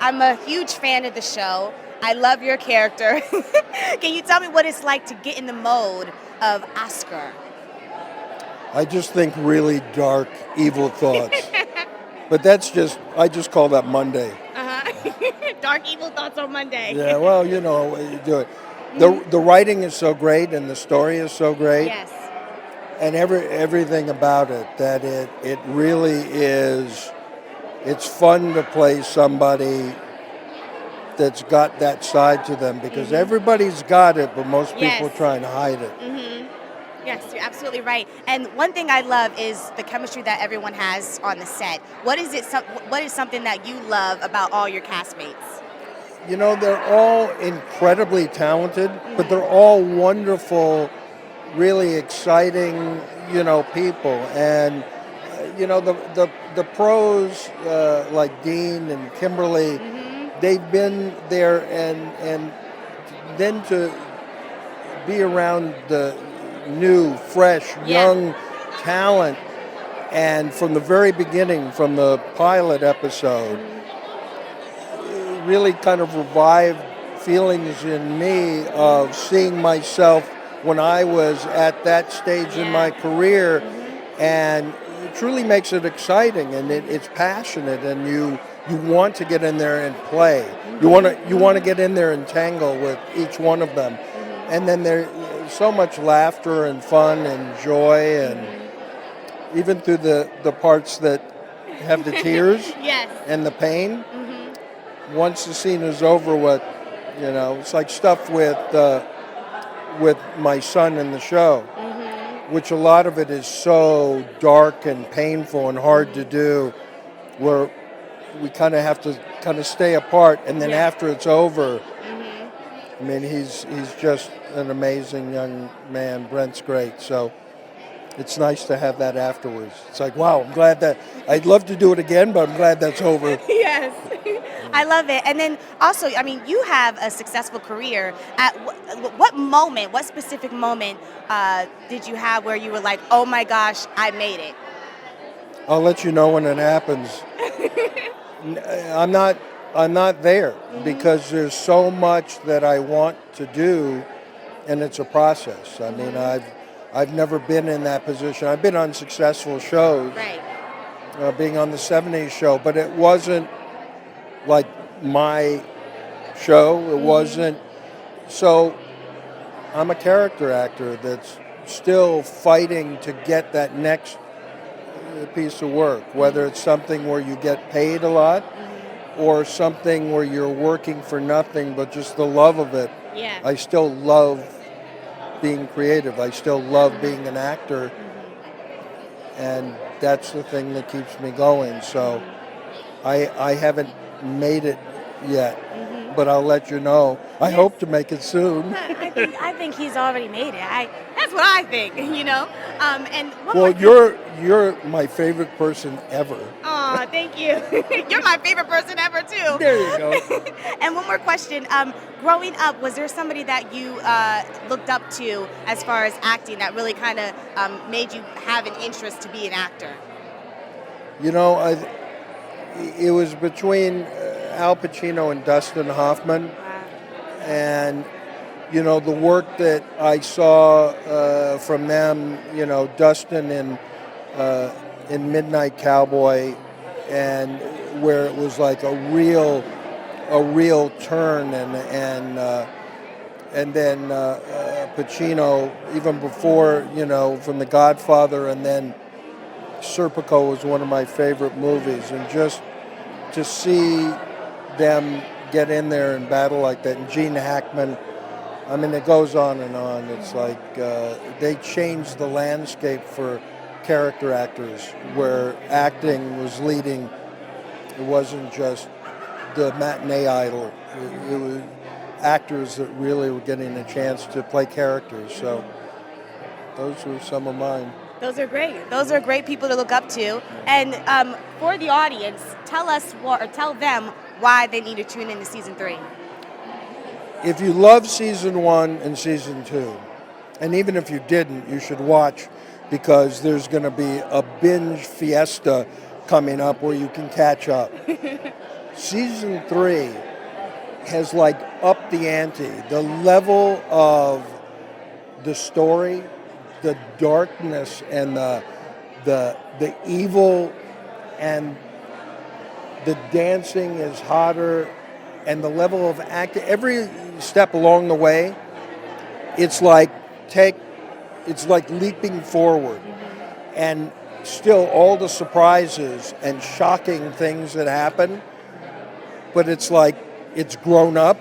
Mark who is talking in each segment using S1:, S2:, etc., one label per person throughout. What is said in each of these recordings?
S1: I'm a huge fan of the show. I love your character. Can you tell me what it's like to get in the mode of Oscar?
S2: I just think really dark, evil thoughts. But I just call that Monday.
S1: Dark evil thoughts on Monday.
S2: Yeah, well, you do it. The writing is so great and the story is so great.
S1: Yes.
S2: And everything about it, that it really is, it's fun to play somebody that's got that side to them, because everybody's got it, but most people
S1: Yes.
S2: try and hide it.
S1: Yes, you're absolutely right. And one thing I love is the chemistry that everyone has on the set. What is something that you love about all your castmates?
S2: They're all incredibly talented, but they're all wonderful, really exciting, people. And the pros like Dean and Kimberly, they've been there, and then to be around the new, fresh, young talent, and from the very beginning, from the pilot episode, it really kind of revived feelings in me of seeing myself when I was at that stage in my career, and it truly makes it exciting, and it's passionate, and you want to get in there and play. You want to get in there and tangle with each one of them, and then there's so much laughter and fun and joy, and even through the parts that have the tears and the pain. Once the scene is over, it's like stuff with my son in the show, which a lot of it is so dark and painful and hard to do, where we kind of have to kind of stay apart, and then after it's over, I mean, he's just an amazing young man. Brent's great, so it's nice to have that afterwards. It's like, wow, I'm glad that, I'd love to do it again, but I'm glad that's over.
S1: Yes. I love it. And then also, I mean, you have a successful career. At what specific moment did you have where you were like, oh my gosh, I made it?
S2: I'll let you know when it happens. I'm not there, because there's so much that I want to do, and it's a process. I mean, I've never been in that position. I've been on successful shows, being on the 70s show, but it wasn't like my show. It wasn't. So I'm a character actor that's still fighting to get that next piece of work, whether it's something where you get paid a lot, or something where you're working for nothing but just the love of it. I still love being creative. I still love being an actor, and that's the thing that keeps me going. So I haven't made it yet, but I'll let you know. I hope to make it soon.
S1: I think he's already made it. That's what I think, And
S2: you're my favorite person ever.
S1: Aw, thank you. You're my favorite person ever, too.
S2: There you go.
S1: And one more question. Growing up, was there somebody that you looked up to as far as acting that really kind of made you have an interest to be an actor?
S2: It was between Al Pacino and Dustin Hoffman. And, the work that I saw from them, Dustin in Midnight Cowboy, and where it was like a real turn, and then Pacino, even before, from The Godfather, and then Serpico was one of my favorite movies, and just to see them get in there and battle like that, and Gene Hackman, I mean, it goes on and on. It's like they changed the landscape for character actors, where acting was leading. It wasn't just the matinee idol. It was actors that really were getting a chance to play characters. So those were some of mine.
S1: Those are great. Those are great people to look up to. And for the audience, tell them why they need to tune into season 3.
S2: If you love season 1 and season 2, and even if you didn't, you should watch, because there's going to be a binge fiesta coming up where you can catch up. season 3 has like upped the ante. The level of the story, the darkness, and the evil, and the dancing is hotter, and the level of acting. Every step along the way, it's like leaping forward, and still all the surprises and shocking things that happen. But it's like it's grown up,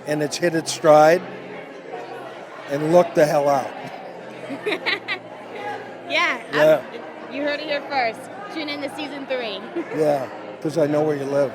S2: and it's hit its stride, and look the hell out.
S1: Yeah. You heard it here first. Tune in to season 3.
S2: Yeah, because I know where you live.